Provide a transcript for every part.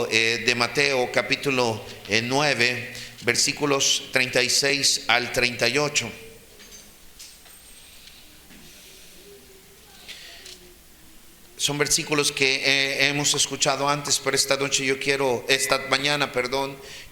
de Mateo capítulo 9, versículos 36 al 38. Son versículos que hemos escuchado antes, pero esta mañana,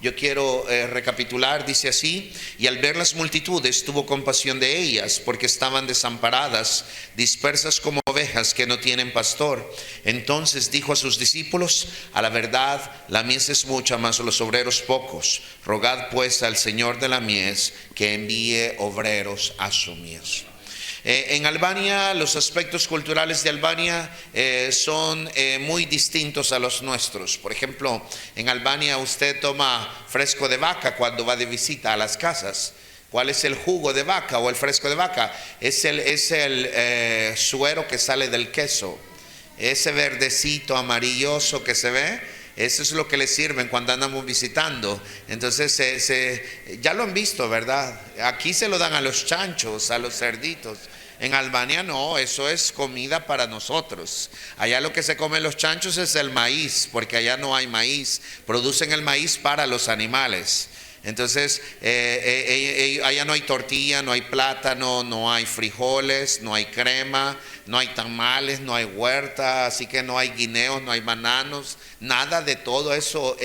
yo quiero recapitular. Dice así: y al ver las multitudes tuvo compasión de ellas, porque estaban desamparadas, dispersas como ovejas que no tienen pastor. Entonces dijo a sus discípulos: a la verdad, la mies es mucha, mas los obreros pocos. Rogad pues al Señor de la mies que envíe obreros a su mies. En Albania, los aspectos culturales de Albania son muy distintos a los nuestros. Por ejemplo, en Albania usted toma fresco de vaca cuando va de visita a las casas. ¿Cuál es el jugo de vaca o el fresco de vaca? Es el suero que sale del queso. Ese verdecito amarilloso que se ve, eso es lo que le sirven cuando andamos visitando. Entonces ya lo han visto, ¿verdad? Aquí se lo dan a los chanchos, a los cerditos. En Albania no, eso es comida para nosotros. Allá lo que se comen los chanchos es el maíz, porque allá no hay maíz. Producen el maíz para los animales. Entonces, allá no hay tortilla, no hay plátano, no hay frijoles, no hay crema, no hay tamales, no hay huerta, así que no hay guineos, no hay bananos, nada de todo eso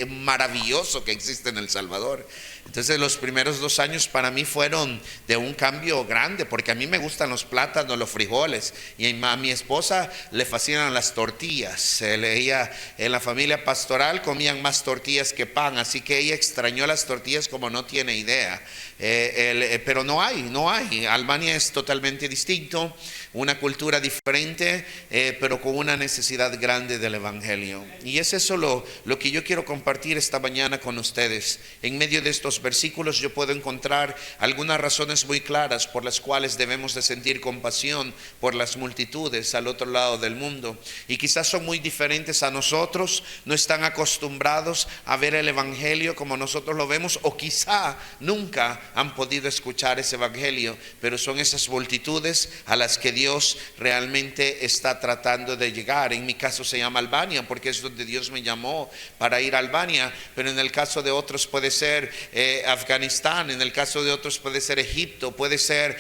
maravilloso que existe en El Salvador. Entonces los primeros 2 años para mí fueron de un cambio grande, porque a mí me gustan los plátanos, los frijoles, y a mi esposa le fascinan las tortillas. Ella, en la familia pastoral comían más tortillas que pan, así que ella extrañó las tortillas como no tiene idea. Pero no hay. Albania es totalmente distinto, una cultura diferente, pero con una necesidad grande del evangelio. Y es eso lo que yo quiero compartir esta mañana con ustedes. En medio de estos versículos yo puedo encontrar algunas razones muy claras por las cuales debemos de sentir compasión por las multitudes al otro lado del mundo. Y quizás son muy diferentes a nosotros, no están acostumbrados a ver el evangelio como nosotros lo vemos, o quizá nunca han podido escuchar ese evangelio, pero son esas multitudes a las que Dios realmente está tratando de llegar. En mi caso se llama Albania porque es donde Dios me llamó para ir a Albania, pero en el caso de otros puede ser Afganistán, en el caso de otros puede ser Egipto, puede ser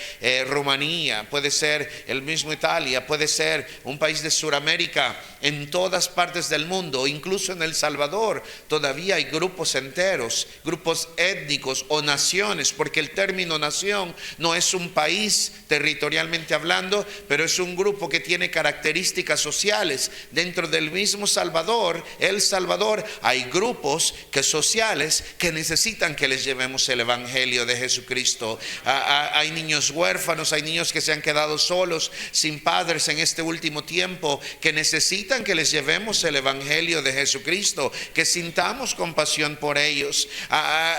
Rumanía, puede ser el mismo Italia, puede ser un país de Sudamérica. En todas partes del mundo, incluso en El Salvador, todavía hay grupos enteros, grupos étnicos o naciones, porque el término nación no es un país territorialmente hablando, pero es un grupo que tiene características sociales. Dentro del mismo Salvador, El Salvador, hay grupos sociales que necesitan que les llevemos el evangelio de Jesucristo. Hay niños huérfanos, hay niños que se han quedado solos, sin padres en este último tiempo, que necesitan que les llevemos el evangelio de Jesucristo, que sintamos compasión por ellos.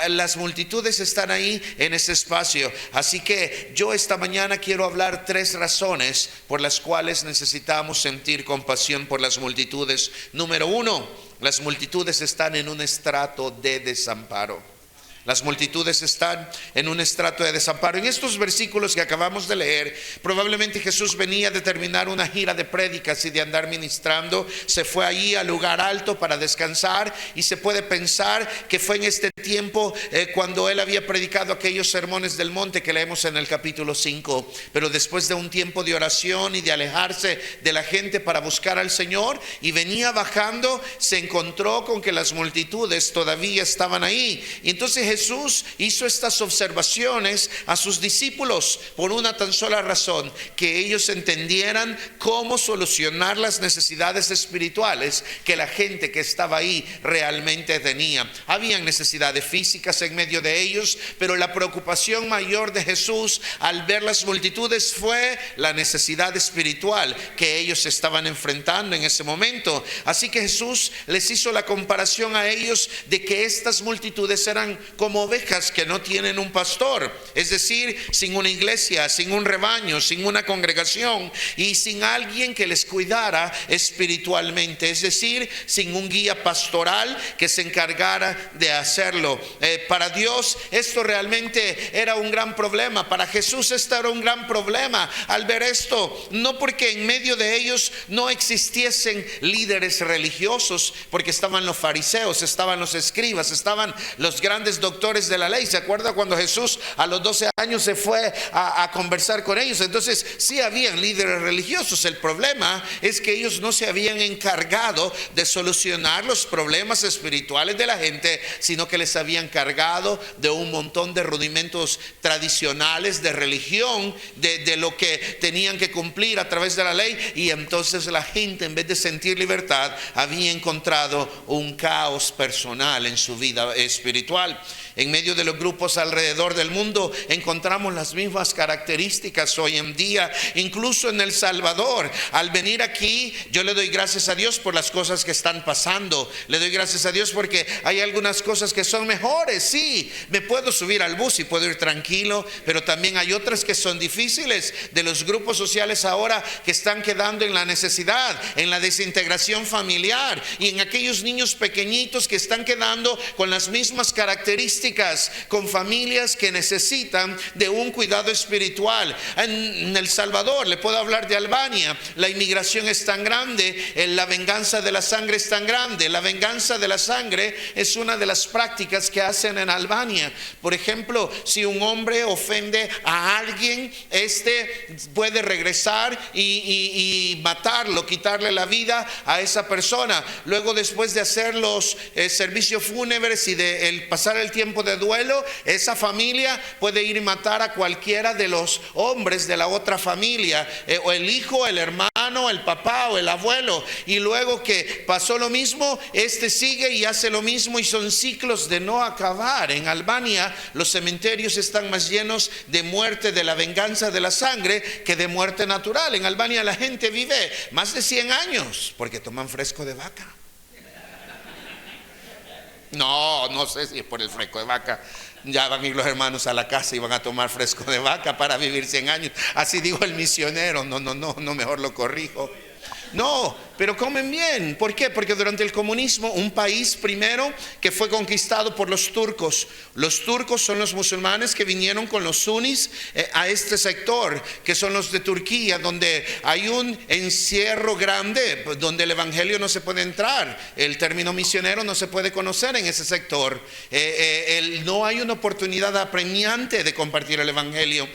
Las multitudes están ahí en ese espacio. Así que yo esta mañana quiero hablar 3 razones por las cuales necesitamos sentir compasión por las multitudes. Número 1, las multitudes están en un estrato de desamparo. Las multitudes están en un estrato de desamparo. En estos versículos que acabamos de leer, probablemente Jesús venía de terminar una gira de prédicas y de andar ministrando. Se fue allí al lugar alto para descansar, y se puede pensar que fue en este tiempo cuando él había predicado aquellos sermones del monte que leemos en el capítulo 5. Pero después de un tiempo de oración y de alejarse de la gente para buscar al Señor, y venía bajando, se encontró con que las multitudes todavía estaban ahí. Y entonces Jesús hizo estas observaciones a sus discípulos por una tan sola razón: que ellos entendieran cómo solucionar las necesidades espirituales que la gente que estaba ahí realmente tenía. Habían necesidades físicas en medio de ellos, pero la preocupación mayor de Jesús al ver las multitudes fue la necesidad espiritual que ellos estaban enfrentando en ese momento. Así que Jesús les hizo la comparación a ellos de que estas multitudes eran como ovejas que no tienen un pastor, es decir, sin una iglesia, sin un rebaño, sin una congregación y sin alguien que les cuidara espiritualmente, es decir, sin un guía pastoral que se encargara de hacerlo. Para Dios esto realmente era un gran problema. Para Jesús esto era un gran problema al ver esto, no porque en medio de ellos no existiesen líderes religiosos, porque estaban los fariseos, estaban los escribas, estaban los grandes doctores de la ley. ¿Se acuerda cuando Jesús a los 12 años se fue a conversar con ellos? Entonces sí habían líderes religiosos. El problema es que ellos no se habían encargado de solucionar los problemas espirituales de la gente, sino que les habían cargado de un montón de rudimentos tradicionales de religión, de lo que tenían que cumplir a través de la ley. Y entonces la gente, en vez de sentir libertad, había encontrado un caos personal en su vida espiritual. En medio de los grupos alrededor del mundo encontramos las mismas características hoy en día, incluso en El Salvador. Al venir aquí, yo le doy gracias a Dios por las cosas que están pasando. Le doy gracias a Dios porque hay algunas cosas que son mejores. Sí, me puedo subir al bus y puedo ir tranquilo, pero también hay otras que son difíciles. De los grupos sociales ahora que están quedando en la necesidad, en la desintegración familiar, y en aquellos niños pequeñitos que están quedando con las mismas características, con familias que necesitan de un cuidado espiritual. En El Salvador, le puedo hablar de Albania, la inmigración es tan grande, la venganza de la sangre es tan grande. La venganza de la sangre es una de las prácticas que hacen en Albania. Por ejemplo, si un hombre ofende a alguien, puede regresar y matarlo, quitarle la vida a esa persona. Luego, después de hacer los servicios fúnebres y de pasar el tiempo de duelo, esa familia puede ir y matar a cualquiera de los hombres de la otra familia, o el hijo, el hermano, el papá o el abuelo. Y luego que pasó lo mismo, sigue y hace lo mismo, y son ciclos de no acabar. En Albania los cementerios están más llenos de muerte, de la venganza de la sangre, que de muerte natural. En Albania la gente vive más de 100 años porque toman fresco de vaca. No sé si es por el fresco de vaca. Ya van a ir los hermanos a la casa y van a tomar fresco de vaca para vivir 100 años. Así dijo el misionero. No, mejor lo corrijo. No, pero comen bien. ¿Por qué? Porque durante el comunismo, un país primero que fue conquistado por los turcos. Los turcos son los musulmanes que vinieron con los sunnis a este sector, que son los de Turquía, donde hay un encierro grande, donde el evangelio no se puede entrar. El término misionero no se puede conocer en ese sector. No hay una oportunidad apremiante de compartir el evangelio.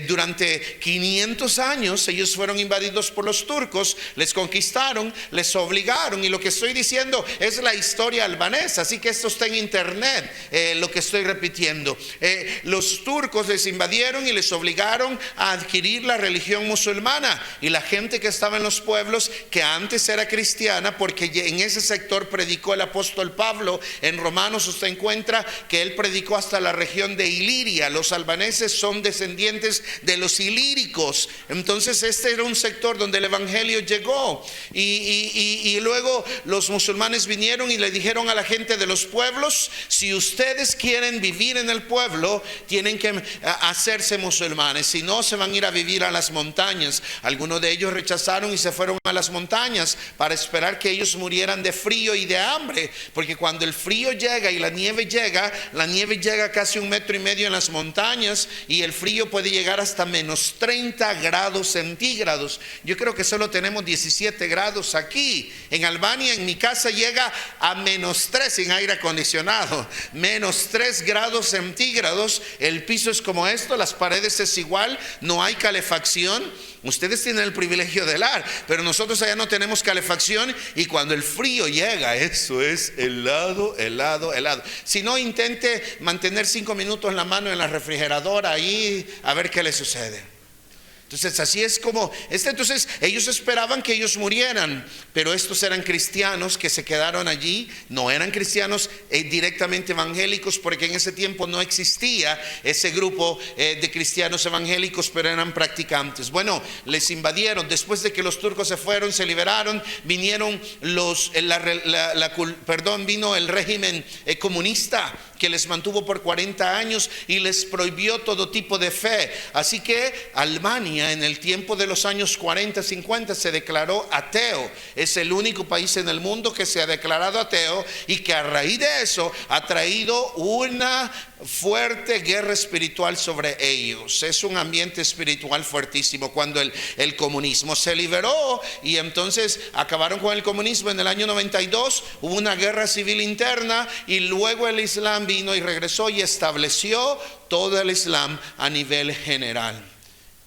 Durante 500 años ellos fueron invadidos por los turcos, les conquistaron, les obligaron, y lo que estoy diciendo es la historia albanesa, así que esto está en internet, lo que estoy repitiendo. Los turcos les invadieron y les obligaron a adquirir la religión musulmana, y la gente que estaba en los pueblos, que antes era cristiana, porque en ese sector predicó el apóstol Pablo. En Romanos usted encuentra que él predicó hasta la región de Iliria. Los albaneses son descendientes de los ilíricos. Entonces este era un sector donde el evangelio llegó. Y luego los musulmanes vinieron y le dijeron a la gente de los pueblos: si ustedes quieren vivir en el pueblo, tienen que hacerse musulmanes, si no se van a ir a vivir a las montañas. Algunos de ellos rechazaron y se fueron a las montañas para esperar que ellos murieran de frío y de hambre, porque cuando el frío llega y la nieve llega casi 1,5 metros en las montañas, y el frío puede llegar hasta menos 30 grados centígrados. Yo creo que solo tenemos 17 grados aquí. En Albania, en mi casa, llega a menos 3 sin aire acondicionado, menos 3 grados centígrados. El piso es como esto, las paredes es igual, no hay calefacción. Ustedes tienen el privilegio de helar, pero nosotros allá no tenemos calefacción, y cuando el frío llega, eso es helado. Si no, intente mantener 5 minutos la mano en la refrigeradora ahí, a ver qué le sucede. Entonces así es como, entonces ellos esperaban que ellos murieran, pero estos eran cristianos que se quedaron allí, no eran cristianos directamente evangélicos, porque en ese tiempo no existía ese grupo de cristianos evangélicos, pero eran practicantes. Bueno, les invadieron, después de que los turcos se fueron, se liberaron, vinieron vino el régimen comunista, que les mantuvo por 40 años y les prohibió todo tipo de fe. Así que Albania en el tiempo de los años 40, 50 se declaró ateo. Es el único país en el mundo que se ha declarado ateo, y que a raíz de eso ha traído una fuerte guerra espiritual sobre ellos. Es un ambiente espiritual fuertísimo. Cuando el comunismo se liberó y entonces acabaron con el comunismo en el año 92, hubo una guerra civil interna, y luego el Islam vino y regresó y estableció todo el Islam a nivel general.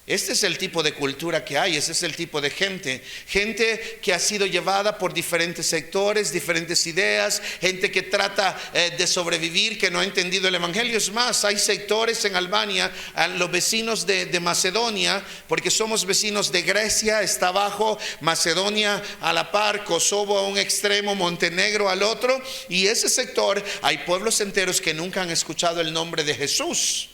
Este es el tipo de cultura que hay, ese es el tipo de gente que ha sido llevada por diferentes sectores, diferentes ideas, gente que trata de sobrevivir, que no ha entendido el evangelio. Es más, hay sectores en Albania, los vecinos de Macedonia, porque somos vecinos de Grecia, está abajo, Macedonia a la par, Kosovo a un extremo, Montenegro al otro, y ese sector hay pueblos enteros que nunca han escuchado el nombre de Jesús.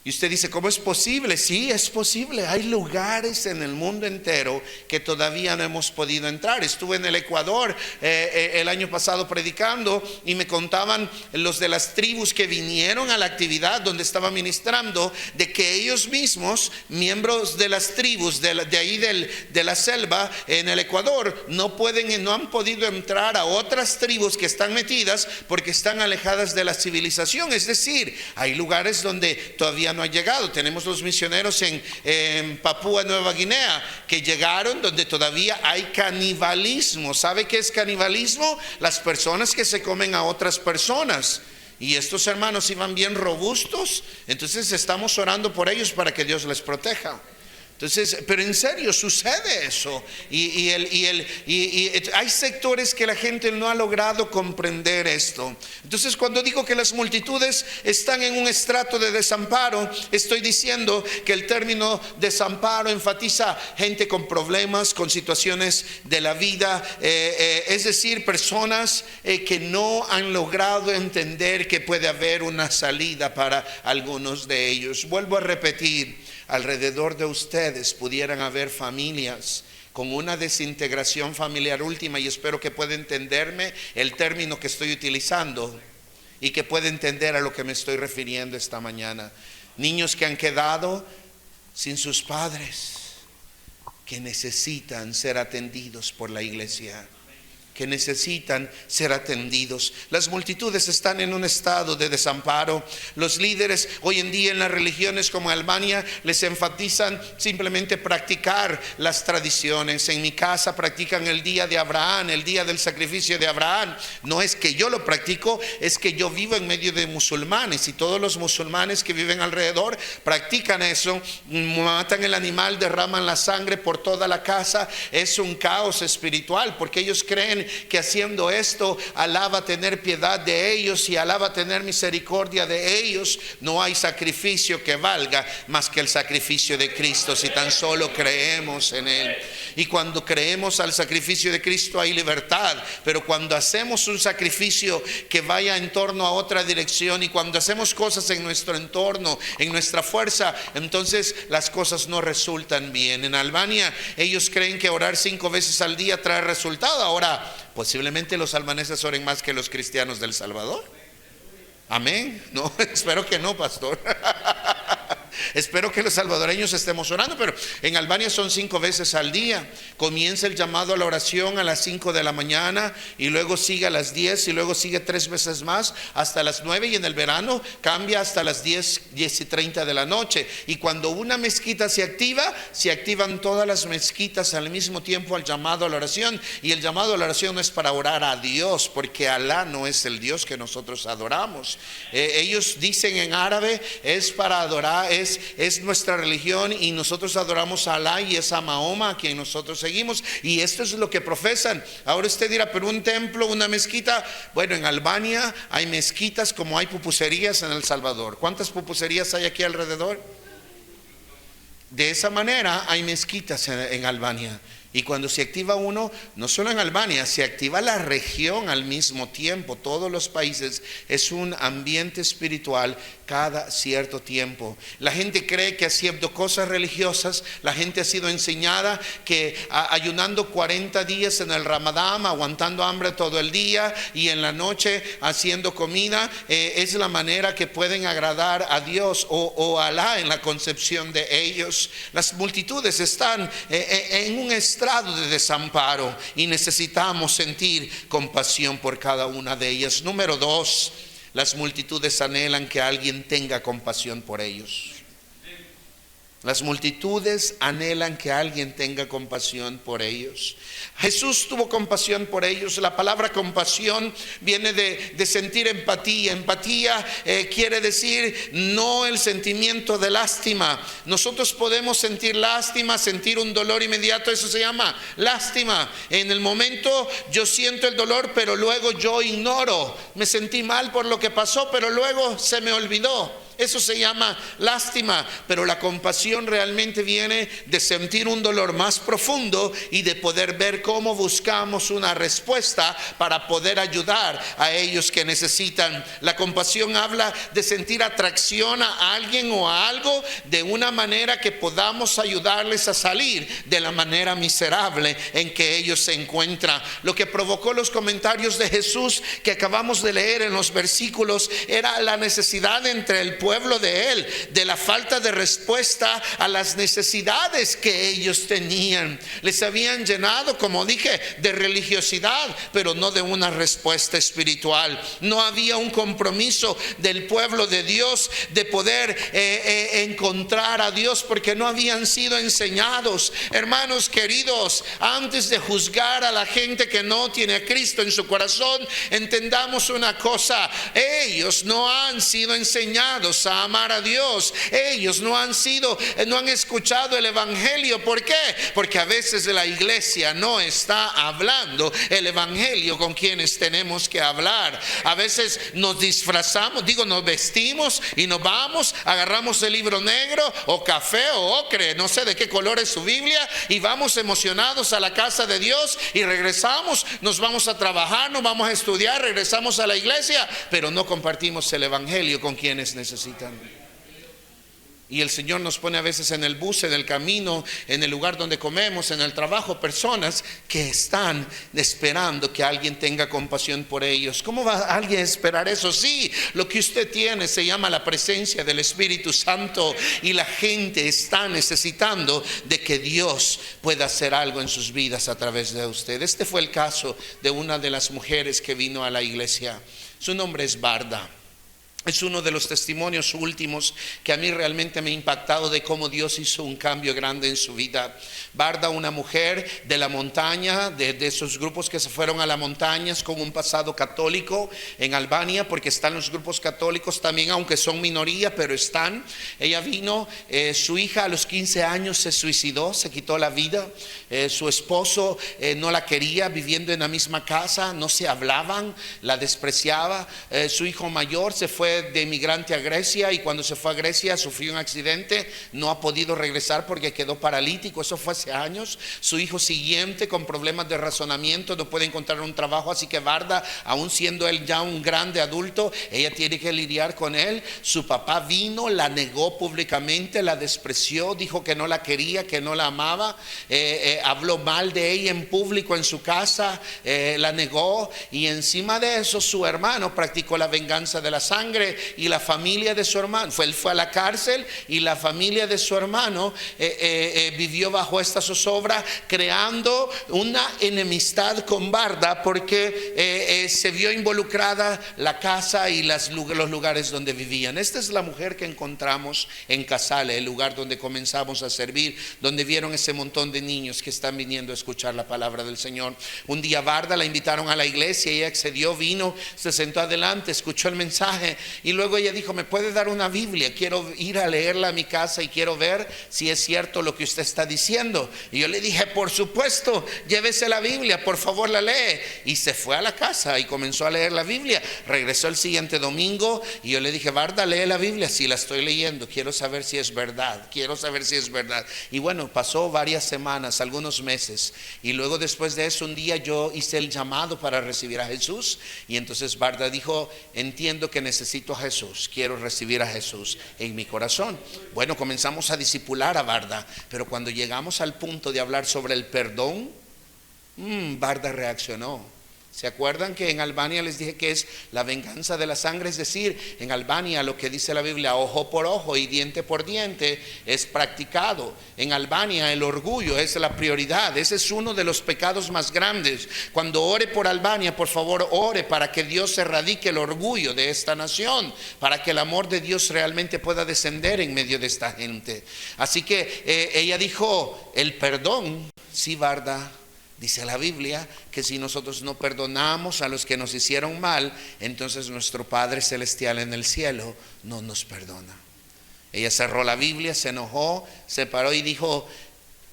Y usted dice, ¿cómo es posible? Sí, es posible. Hay lugares en el mundo entero que todavía no hemos podido entrar. Estuve en el Ecuador el año pasado predicando, y me contaban los de las tribus que vinieron a la actividad donde estaba ministrando, de que ellos mismos, miembros de las tribus de ahí de la selva en el Ecuador, no han podido entrar a otras tribus que están metidas porque están alejadas de la civilización. Es decir, hay lugares donde todavía no ha llegado. Tenemos los misioneros en Papúa Nueva Guinea que llegaron, donde todavía hay canibalismo. ¿Sabe qué es canibalismo? Las personas que se comen a otras personas. Y estos hermanos iban bien robustos, entonces estamos orando por ellos para que Dios les proteja. Entonces, pero en serio sucede eso, y hay sectores que la gente no ha logrado comprender esto. Entonces, cuando digo que las multitudes están en un estrato de desamparo, estoy diciendo que el término desamparo enfatiza gente con problemas, con situaciones de la vida, es decir, personas que no han logrado entender que puede haber una salida para algunos de ellos. Vuelvo a repetir, alrededor de ustedes pudieran haber familias con una desintegración familiar última, y espero que pueda entenderme el término que estoy utilizando y que pueda entender a lo que me estoy refiriendo esta mañana. Niños que han quedado sin sus padres, que necesitan ser atendidos por la iglesia, que necesitan ser atendidos. Las multitudes están en un estado de desamparo. Los líderes hoy en día en las religiones como Albania les enfatizan simplemente practicar las tradiciones. En mi casa practican el día de Abraham, el día del sacrificio de Abraham. No es que yo lo practico, es que yo vivo en medio de musulmanes, y todos los musulmanes que viven alrededor practican eso. Matan el animal, derraman la sangre por toda la casa. Es un caos espiritual, porque ellos creen que haciendo esto Alá va a tener piedad de ellos, y Alá va a tener misericordia de ellos. No hay sacrificio que valga más que el sacrificio de Cristo, si tan solo creemos en Él. Y cuando creemos al sacrificio de Cristo hay libertad, pero cuando hacemos un sacrificio que vaya en torno a otra dirección, y cuando hacemos cosas en nuestro entorno, en nuestra fuerza, entonces las cosas no resultan bien. En Albania ellos creen que orar 5 veces al día trae resultado. Ahora, posiblemente los albaneses oren más que los cristianos del Salvador. Amén. No, espero que no, pastor. Espero que los salvadoreños estemos orando, pero en Albania son 5 veces al día. Comienza el llamado a la oración a las 5 de la mañana, y luego sigue a las 10, y luego sigue 3 veces más hasta las 9, y en el verano cambia hasta las 10:30 de la noche. Y cuando una mezquita se activa, se activan todas las mezquitas al mismo tiempo al llamado a la oración. Y el llamado a la oración no es para orar a Dios, porque Alá no es el Dios que nosotros adoramos. Ellos dicen en árabe, es para adorar, es nuestra religión, y nosotros adoramos a Alá y es a Mahoma a quien nosotros seguimos, y esto es lo que profesan. Ahora usted dirá, pero un templo, una mezquita. Bueno, en Albania hay mezquitas como hay pupuserías en El Salvador. ¿Cuántas pupuserías hay aquí alrededor? De esa manera hay mezquitas en Albania. Y cuando se activa uno, no solo en Albania, se activa la región al mismo tiempo, todos los países. Es un ambiente espiritual cada cierto tiempo. La gente cree que haciendo cosas religiosas, la gente ha sido enseñada que ayunando 40 días en el Ramadán, aguantando hambre todo el día y en la noche haciendo comida, es la manera que pueden agradar a Dios o a Alá en la concepción de ellos. Las multitudes están en un estrado de desamparo y necesitamos sentir compasión por cada una de ellas. Número 2, las multitudes anhelan que alguien tenga compasión por ellos. Las multitudes anhelan que alguien tenga compasión por ellos. Jesús tuvo compasión por ellos. La palabra compasión viene de sentir empatía. Empatía quiere decir no el sentimiento de lástima. Nosotros podemos sentir lástima, sentir un dolor inmediato. Eso se llama lástima. En el momento yo siento el dolor, pero luego yo ignoro. Me sentí mal por lo que pasó, pero luego se me olvidó. Eso se llama lástima, pero la compasión realmente viene de sentir un dolor más profundo y de poder ver cómo buscamos una respuesta para poder ayudar a ellos que necesitan. La compasión habla de sentir atracción a alguien o a algo de una manera que podamos ayudarles a salir de la manera miserable en que ellos se encuentran. Lo que provocó los comentarios de Jesús que acabamos de leer en los versículos era la necesidad entre el pueblo de él, de la falta de respuesta a las necesidades que ellos tenían. Les habían llenado, como dije, de religiosidad, pero no de una respuesta espiritual. No había un compromiso del pueblo de Dios de poder encontrar a Dios, porque no habían sido enseñados. Hermanos queridos, antes de juzgar a la gente que no tiene a Cristo en su corazón, entendamos una cosa: ellos no han sido enseñados a amar a Dios. Ellos no han escuchado el evangelio. ¿Por qué? Porque a veces la iglesia no está hablando el evangelio con quienes tenemos que hablar. A veces nos disfrazamos, nos vestimos y nos vamos, agarramos el libro negro o café o ocre, no sé de qué color es su Biblia, y vamos emocionados a la casa de Dios y regresamos, nos vamos a trabajar, nos vamos a estudiar, regresamos a la iglesia, pero no compartimos el evangelio con quienes necesitan. Y el Señor nos pone a veces en el bus, en el camino, en el lugar donde comemos, en el trabajo, personas que están esperando que alguien tenga compasión por ellos. ¿Cómo va alguien a esperar eso? Sí, lo que usted tiene se llama la presencia del Espíritu Santo, y la gente está necesitando de que Dios pueda hacer algo en sus vidas a través de usted. Este fue el caso de una de las mujeres que vino a la iglesia. Su nombre es Barda. Es uno de los testimonios últimos que a mí realmente me ha impactado de cómo Dios hizo un cambio grande en su vida. Barda, una mujer de la montaña, de esos grupos que se fueron a las montañas con un pasado católico en Albania, porque están los grupos católicos también, aunque son minoría, pero están. Ella vino, su hija a los 15 años se suicidó, se quitó la vida. Su esposo no la quería, viviendo en la misma casa, no se hablaban, la despreciaba. Su hijo mayor se fue de emigrante a Grecia, y cuando se fue a Grecia sufrió un accidente, no ha podido regresar porque quedó paralítico. Eso fue hace años. Su hijo siguiente con problemas de razonamiento, no puede encontrar un trabajo, así que Barda, aún siendo él ya un grande adulto, ella tiene que lidiar con él. Su papá vino, la negó públicamente, la despreció, dijo que no la quería, que no la amaba, habló mal de ella en público en su casa, la negó, y encima de eso su hermano practicó la venganza de la sangre, y la familia de su hermano él fue a la cárcel, y la familia de su hermano vivió bajo esta zozobra, creando una enemistad con Barda, porque se vio involucrada la casa y los lugares donde vivían. Esta es la mujer que encontramos en Casale, el lugar donde comenzamos a servir, donde vieron ese montón de niños que están viniendo a escuchar la palabra del Señor. Un día Barda la invitaron a la iglesia, ella accedió, vino, se sentó adelante, escuchó el mensaje, Y luego ella dijo, ¿me puede dar una Biblia? Quiero ir a leerla a mi casa y quiero ver si es cierto lo que usted está diciendo. Y yo le dije, por supuesto, llévese la Biblia, por favor la lee. Y se fue a la casa y comenzó a leer la Biblia. Regresó el siguiente domingo y yo le dije, Varda, lee la Biblia. Sí, la estoy leyendo, quiero saber si es verdad, quiero saber si es verdad. Y bueno, pasó varias semanas, algunos meses. Y luego después de eso, un día yo hice el llamado para recibir a Jesús. Y entonces Varda dijo, entiendo que necesito a Jesús, quiero recibir a Jesús en mi corazón. Bueno, comenzamos a discipular a Varda, pero cuando llegamos al punto de hablar sobre el perdón, Varda reaccionó. ¿Se acuerdan que en Albania les dije que es la venganza de la sangre? Es decir, en Albania lo que dice la Biblia, ojo por ojo y diente por diente, es practicado. En Albania el orgullo es la prioridad. Ese es uno de los pecados más grandes. Cuando ore por Albania, por favor, ore para que Dios erradique el orgullo de esta nación, para que el amor de Dios realmente pueda descender en medio de esta gente. Así que ella dijo, el perdón, sí, Varda. Dice la Biblia que si nosotros no perdonamos a los que nos hicieron mal, entonces nuestro Padre Celestial en el cielo no nos perdona. Ella cerró la Biblia, se enojó, se paró y dijo,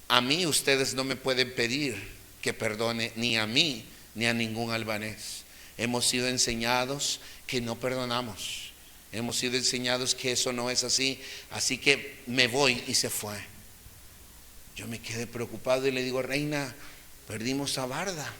a mí ustedes no me pueden pedir que perdone ni a mí ni a ningún albanés. Hemos sido enseñados que no perdonamos. Hemos sido enseñados que eso no es así. Así que me voy, y se fue. Yo me quedé preocupado y le digo, reina, perdimos a Varda,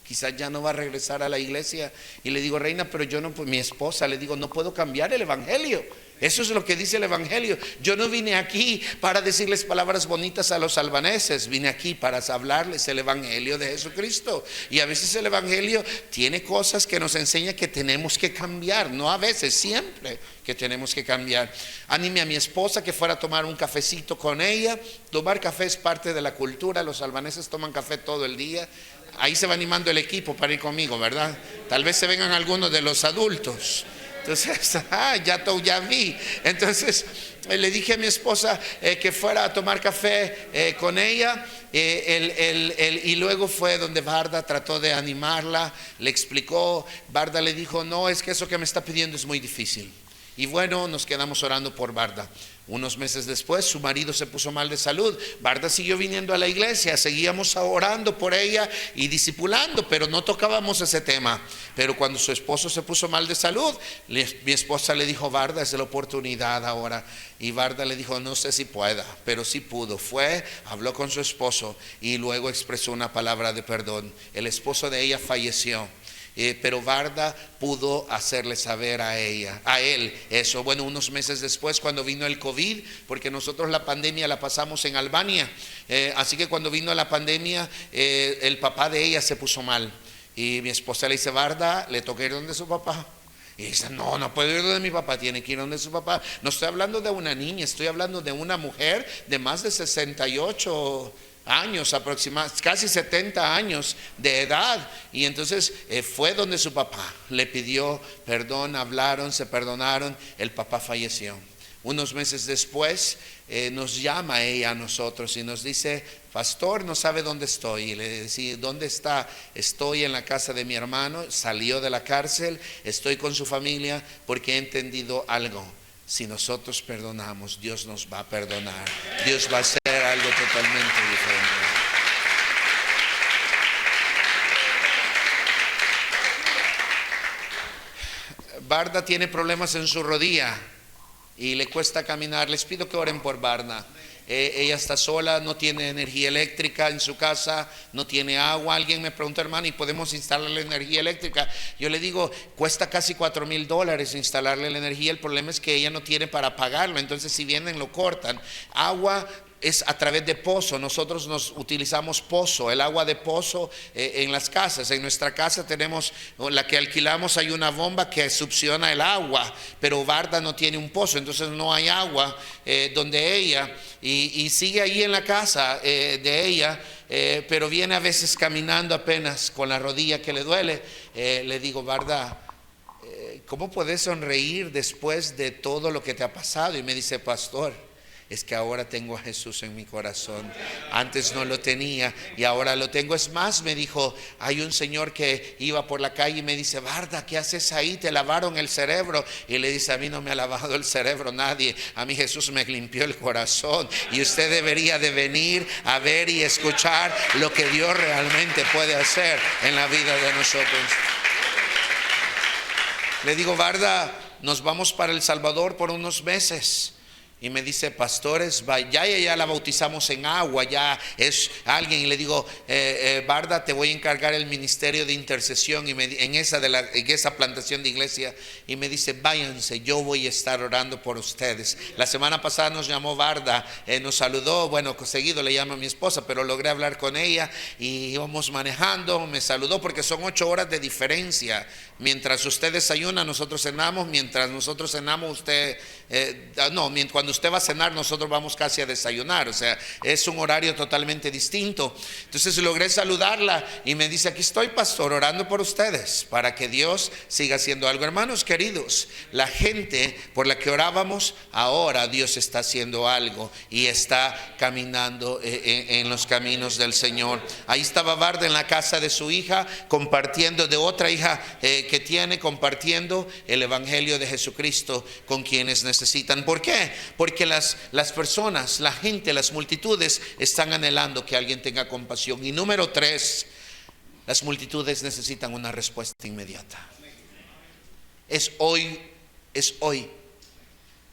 quizás ya no va a regresar a la iglesia. Y le digo, reina, pero yo no, pues mi esposa, le digo, no puedo cambiar el evangelio. Eso es lo que dice el evangelio. Yo no vine aquí para decirles palabras bonitas a los albaneses, vine aquí para hablarles el evangelio de Jesucristo. Y a veces el evangelio tiene cosas que nos enseña que tenemos que cambiar, no a veces, siempre que tenemos que cambiar. Anime a mi esposa que fuera a tomar un cafecito con ella. Tomar café es parte de la cultura, los albaneses toman café todo el día. Ahí se va animando el equipo para ir conmigo, ¿verdad? Tal vez se vengan algunos de los adultos. Entonces, ya vi. Entonces le dije a mi esposa que fuera a tomar café con ella. Y luego fue donde Varda trató de animarla, le explicó. Varda le dijo, no, es que eso que me está pidiendo es muy difícil. Y bueno, nos quedamos orando por Varda. Unos meses después su marido se puso mal de salud. Varda siguió viniendo a la iglesia, seguíamos orando por ella y discipulando, pero no tocábamos ese tema. Pero cuando su esposo se puso mal de salud, mi esposa le dijo, Varda, es la oportunidad ahora. Y Varda le dijo, no sé si pueda, pero sí pudo. Fue, habló con su esposo y luego expresó una palabra de perdón. El esposo de ella falleció. Pero Varda pudo hacerle saber a él eso. Bueno, unos meses después, cuando vino el COVID, porque nosotros la pandemia la pasamos en Albania, así que cuando vino la pandemia, el papá de ella se puso mal. Y mi esposa le dice, Varda, le toca ir donde su papá. Y dice, no puedo ir donde mi papá, tiene que ir donde su papá. No estoy hablando de una niña, estoy hablando de una mujer de más de 68 años aproximadamente, casi 70 años de edad. Y entonces fue donde su papá, le pidió perdón, hablaron, se perdonaron, el papá falleció. Unos meses después nos llama ella a nosotros y nos dice, pastor, no sabe dónde estoy. Y le decía, ¿dónde está? Estoy en la casa de mi hermano, salió de la cárcel, estoy con su familia porque he entendido algo. Si nosotros perdonamos, Dios nos va a perdonar. Dios va a hacer algo totalmente diferente. Varda tiene problemas en su rodilla y le cuesta caminar. Les pido que oren por Varda. Ella está sola, no tiene energía eléctrica en su casa, no tiene agua. Alguien me pregunta, hermano, ¿y podemos instalarle energía eléctrica? Yo le digo, cuesta casi $4,000 instalarle la energía. El problema es que ella no tiene para pagarlo, entonces si vienen lo cortan. Agua es a través de pozo. Nosotros nos utilizamos pozo, el agua de pozo en las casas. En nuestra casa tenemos, la que alquilamos, hay una bomba que succiona el agua, pero Varda no tiene un pozo, entonces no hay agua donde ella, y sigue ahí en la casa de ella, pero viene a veces caminando apenas con la rodilla que le duele. Le digo, Varda, ¿cómo puedes sonreír después de todo lo que te ha pasado? Y me dice, pastor, es que ahora tengo a Jesús en mi corazón. Antes no lo tenía y ahora lo tengo. Es más, me dijo, hay un señor que iba por la calle y me dice: Barda, ¿qué haces ahí? Te lavaron el cerebro. Y le dice: a mí no me ha lavado el cerebro nadie, a mí Jesús me limpió el corazón. Y usted debería de venir a ver y escuchar lo que Dios realmente puede hacer en la vida de nosotros. Le digo: Barda, nos vamos para El Salvador por unos meses. Y me dice: pastores, ya la bautizamos en agua, ya es alguien. Y le digo: Barda, te voy a encargar el ministerio de intercesión en esa plantación de iglesia. Y me dice: váyanse, yo voy a estar orando por ustedes. La semana pasada nos llamó Barda, nos saludó. Bueno, seguido le llama a mi esposa, pero logré hablar con ella y íbamos manejando. Me saludó porque son 8 horas de diferencia. Mientras usted desayuna, nosotros cenamos. Mientras nosotros cenamos, cuando usted va a cenar, nosotros vamos casi a desayunar. O sea, es un horario totalmente distinto. Entonces logré saludarla y me dice: aquí estoy, pastor, orando por ustedes para que Dios siga haciendo algo. Hermanos queridos, la gente por la que orábamos, ahora Dios está haciendo algo y está caminando en los caminos del Señor. Ahí estaba Barda en la casa de su hija, compartiendo, de otra hija que tiene, compartiendo el evangelio de Jesucristo con quienes necesitan. ¿Por qué? Porque las personas, la gente, las multitudes están anhelando que alguien tenga compasión. Y número 3, las multitudes necesitan una respuesta inmediata. Es hoy.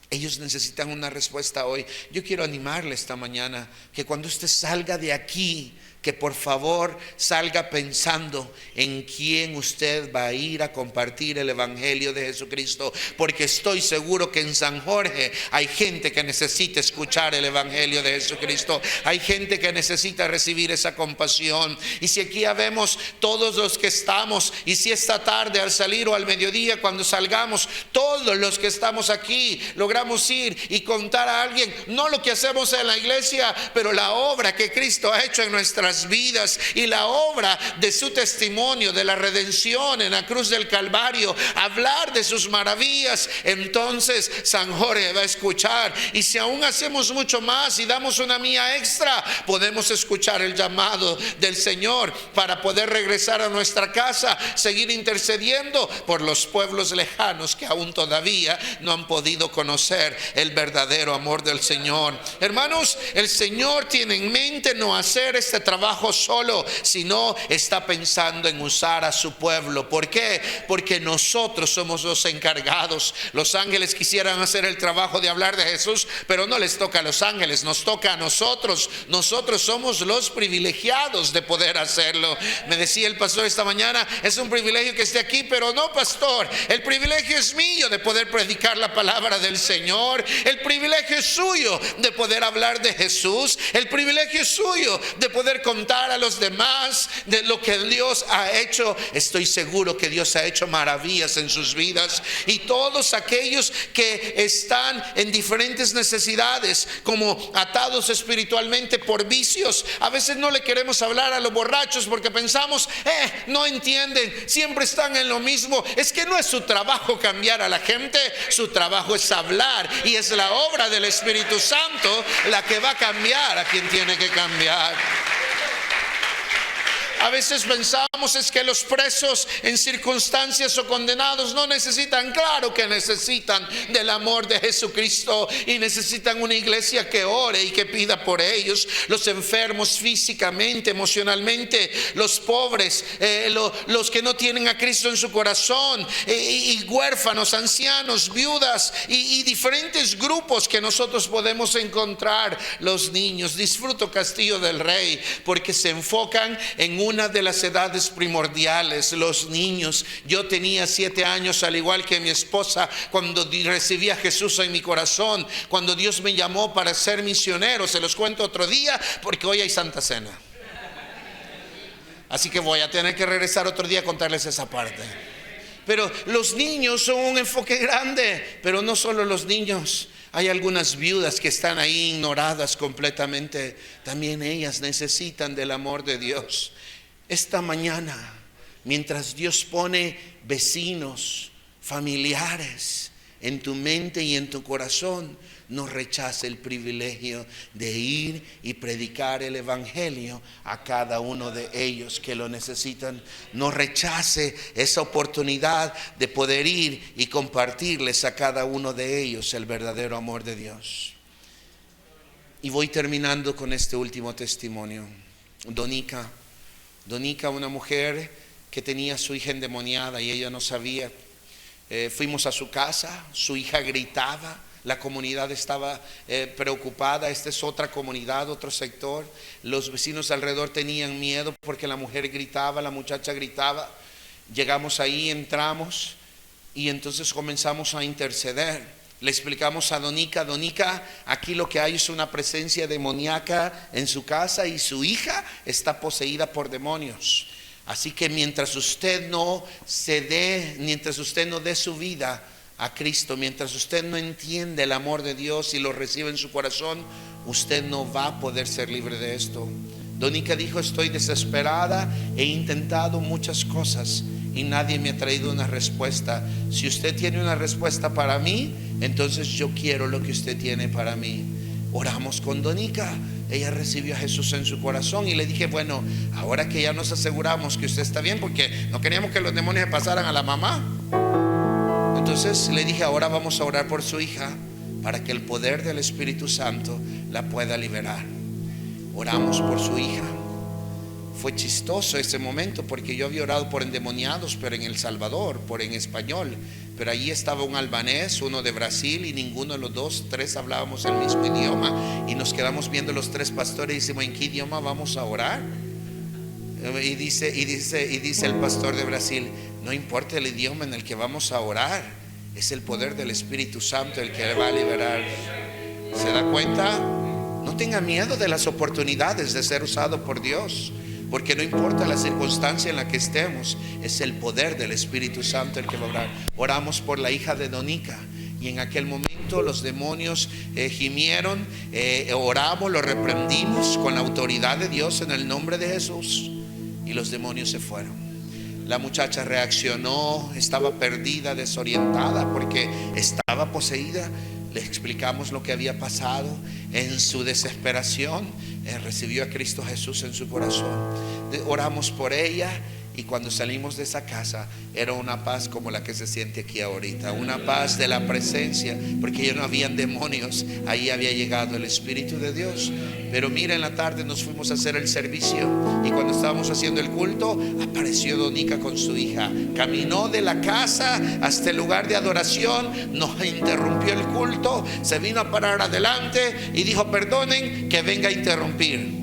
Ellos necesitan una respuesta hoy. Yo quiero animarle esta mañana que cuando usted salga de aquí, que por favor salga pensando en quién usted va a ir a compartir el evangelio de Jesucristo, porque estoy seguro que en San Jorge hay gente que necesita escuchar el evangelio de Jesucristo. Hay gente que necesita recibir esa compasión. Y si aquí habemos todos los que estamos, y si esta tarde al salir o al mediodía cuando salgamos, todos los que estamos aquí logramos ir y contar a alguien, no lo que hacemos en la iglesia, pero la obra que Cristo ha hecho en nuestras vidas y la obra de su testimonio de la redención en la cruz del Calvario, hablar de sus maravillas, entonces San Jorge va a escuchar. Y si aún hacemos mucho más y damos una milla extra, podemos escuchar el llamado del Señor para poder regresar a nuestra casa, seguir intercediendo por los pueblos lejanos que aún todavía no han podido conocer el verdadero amor del Señor. Hermanos, el Señor tiene en mente no hacer este trabajo solo, sino está pensando en usar a su pueblo. ¿Por qué? Porque nosotros somos los encargados. Los ángeles quisieran hacer el trabajo de hablar de Jesús, pero no les toca a los ángeles, nos toca a nosotros. Nosotros somos los privilegiados de poder hacerlo. Me decía el pastor esta mañana: es un privilegio que esté aquí, pero no, pastor, el privilegio es mío de poder predicar la palabra del Señor. El privilegio es suyo de poder hablar de Jesús. El privilegio es suyo de poder contar a los demás de lo que Dios ha hecho. Estoy seguro que Dios ha hecho maravillas en sus vidas. Y todos aquellos que están en diferentes necesidades, como atados espiritualmente por vicios, a veces no le queremos hablar a los borrachos porque pensamos: no entienden, siempre están en lo mismo. Es que no es su trabajo cambiar a la gente, su trabajo es hablar, y es la obra del Espíritu Santo la que va a cambiar a quien tiene que cambiar. A veces pensamos es que los presos en circunstancias o condenados no necesitan. Claro que necesitan del amor de Jesucristo y necesitan una iglesia que ore y que pida por ellos. Los enfermos físicamente, emocionalmente, los pobres, los que no tienen a Cristo en su corazón, y huérfanos, ancianos, viudas y diferentes grupos que nosotros podemos encontrar. Los niños, disfruto Castillo del Rey porque se enfocan en una de las edades primordiales, los niños. Yo tenía 7 años, al igual que mi esposa, cuando recibí a Jesús en mi corazón, cuando Dios me llamó para ser misionero. Se los cuento otro día porque hoy hay Santa Cena, así que voy a tener que regresar otro día a contarles esa parte. Pero los niños son un enfoque grande, pero no solo los niños. Hay algunas viudas que están ahí ignoradas completamente. También ellas necesitan del amor de Dios. Esta mañana, mientras Dios pone vecinos, familiares en tu mente y en tu corazón, no rechace el privilegio de ir y predicar el evangelio a cada uno de ellos que lo necesitan. No rechace esa oportunidad de poder ir y compartirles a cada uno de ellos el verdadero amor de Dios. Y voy terminando con este último testimonio. Donica, una mujer que tenía a su hija endemoniada y ella no sabía. Fuimos a su casa, su hija gritaba, la comunidad estaba preocupada. Esta es otra comunidad, otro sector. Los vecinos alrededor tenían miedo porque la mujer gritaba, la muchacha gritaba. Llegamos ahí, entramos y entonces comenzamos a interceder. Le explicamos a Donica, aquí lo que hay es una presencia demoníaca en su casa y su hija está poseída por demonios. Así que mientras usted no dé su vida a Cristo, mientras usted no entiende el amor de Dios y lo recibe en su corazón, usted no va a poder ser libre de esto. Donica dijo: estoy desesperada, he intentado muchas cosas y nadie me ha traído una respuesta. Si usted tiene una respuesta para mí, entonces yo quiero lo que usted tiene para mí. Oramos con Donica. Ella recibió a Jesús en su corazón y le dije: bueno, ahora que ya nos aseguramos que usted está bien, porque no queríamos que los demonios pasaran a la mamá. Entonces le dije: ahora vamos a orar por su hija para que el poder del Espíritu Santo la pueda liberar. Oramos por su hija. Fue chistoso ese momento porque yo había orado por endemoniados, pero en El Salvador, en español. Pero allí estaba un albanés, uno de Brasil, y ninguno de los tres hablábamos el mismo idioma. Y nos quedamos viendo los tres pastores y decimos: ¿en qué idioma vamos a orar? Y dice el pastor de Brasil: no importa el idioma en el que vamos a orar, es el poder del Espíritu Santo el que va a liberar. ¿Se da cuenta? No tenga miedo de las oportunidades de ser usado por Dios, porque no importa la circunstancia en la que estemos, es el poder del Espíritu Santo el que va a obrar. Oramos por la hija de Donica y en aquel momento los demonios gimieron, oramos, lo reprendimos con la autoridad de Dios en el nombre de Jesús y los demonios se fueron. La muchacha reaccionó, estaba perdida, desorientada porque estaba poseída. Le explicamos lo que había pasado. En su desesperación recibió a Cristo Jesús en su corazón. Oramos por ella y cuando salimos de esa casa era una paz como la que se siente aquí ahorita, una paz de la presencia, porque ya no habían demonios, ahí había llegado el Espíritu de Dios. Pero mira, en la tarde nos fuimos a hacer el servicio y cuando estábamos haciendo el culto apareció Donica con su hija, caminó de la casa hasta el lugar de adoración, nos interrumpió el culto, se vino a parar adelante y dijo: perdonen que venga a interrumpir.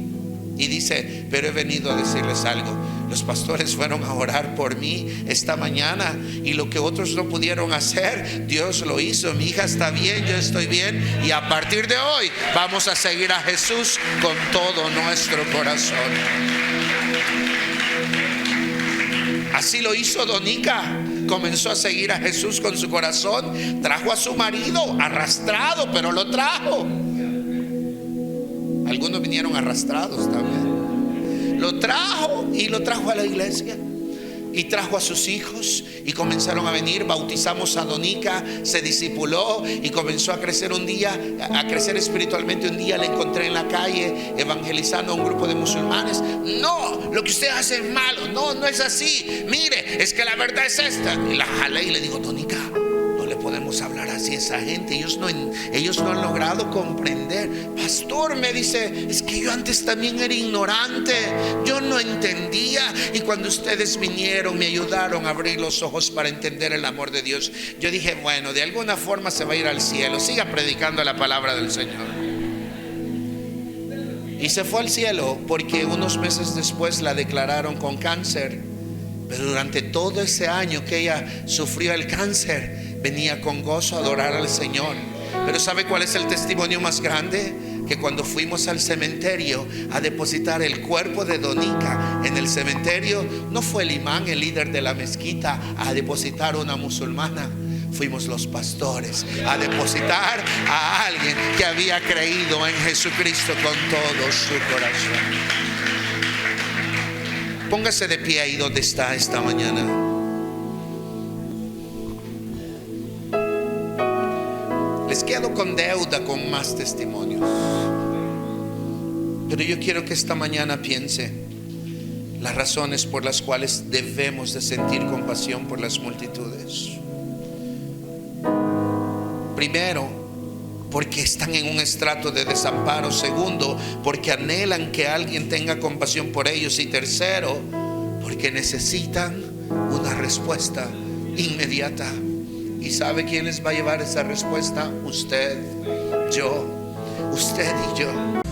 Y dice: pero he venido a decirles algo. Los pastores fueron a orar por mí esta mañana y lo que otros no pudieron hacer, Dios lo hizo. Mi hija está bien, yo estoy bien y a partir de hoy vamos a seguir a Jesús con todo nuestro corazón. Así lo hizo Donica. Comenzó a seguir a Jesús con su corazón. Trajo a su marido arrastrado, pero lo trajo. Algunos vinieron arrastrados también. Lo trajo y lo trajo a la iglesia. Y trajo a sus hijos y comenzaron a venir. Bautizamos a Donica, se discipuló y comenzó a crecer un día, a crecer espiritualmente. Un día la encontré en la calle evangelizando a un grupo de musulmanes. No, lo que usted hace es malo. No es así. Mire, es que la verdad es esta. Y la jalé y le digo: Donica, no le podemos hablar así a esa gente. Ellos no han logrado comprender. Pastor, me dice, es que yo antes también era ignorante, yo no entendía, y cuando ustedes vinieron me ayudaron a abrir los ojos para entender el amor de Dios. Yo dije: bueno, de alguna forma se va a ir al cielo. Siga predicando la palabra del Señor. Y se fue al cielo porque unos meses después la declararon con cáncer. Pero durante todo ese año que ella sufrió el cáncer, venía con gozo a adorar al Señor. Pero ¿sabe cuál es el testimonio más grande? Que cuando fuimos al cementerio a depositar el cuerpo de Donica en el cementerio, no fue el imán, el líder de la mezquita, a depositar una musulmana. Fuimos los pastores a depositar a alguien que había creído en Jesucristo con todo su corazón. Póngase de pie ahí donde está esta mañana. Les quedo con deuda con más testimonios. Pero yo quiero que esta mañana piense las razones por las cuales debemos de sentir compasión por las multitudes. Primero, porque están en un estrato de desamparo. Segundo, porque anhelan que alguien tenga compasión por ellos. Y tercero, porque necesitan una respuesta inmediata. ¿Y sabe quién les va a llevar esa respuesta? Usted, yo, usted y yo.